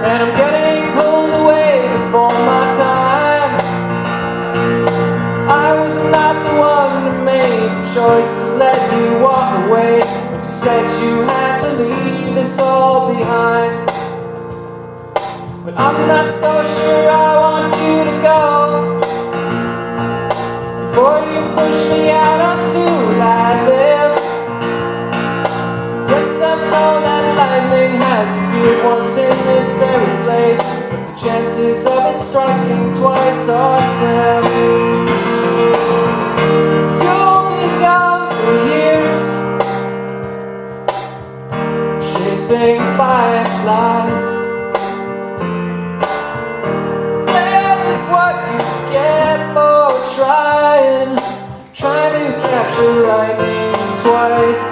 and I'm getting pulled away before my time. I was not the one to make the choice to let you walk away, but you said you had to leave this all behind. But I'm not so sure I want you to go before you push me out onto that limb. Yes, I know that lightning has appeared once in this very place, but the chances of it striking twice are slim. You'll be gone for years, chasing fireflies. That is what you get for trying to capture lightning twice.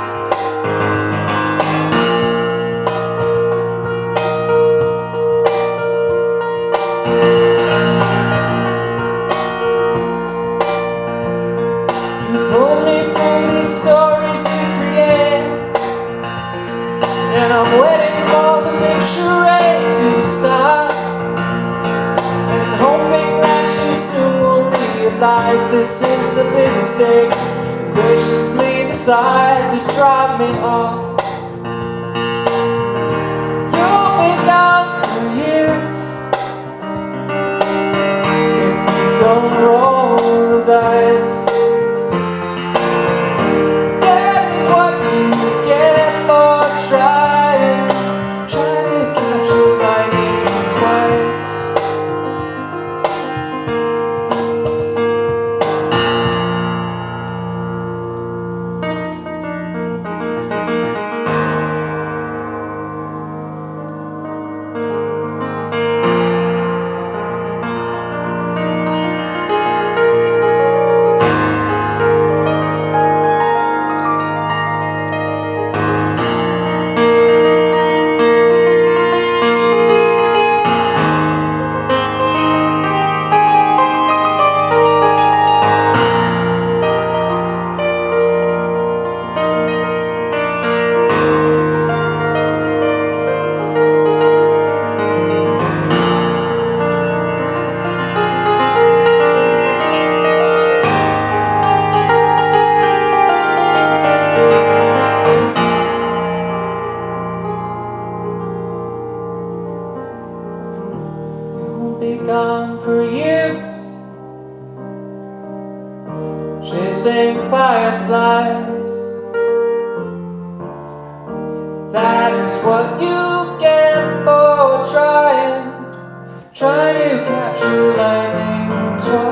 And I'm waiting for the big charade to stop, and hoping that you soon will realize this is a big mistake, and graciously decide to drop me off. You'll be gone for years if you don't roll the dice. Be gone for years, chasing fireflies. That is what you get for trying to capture lightning twice.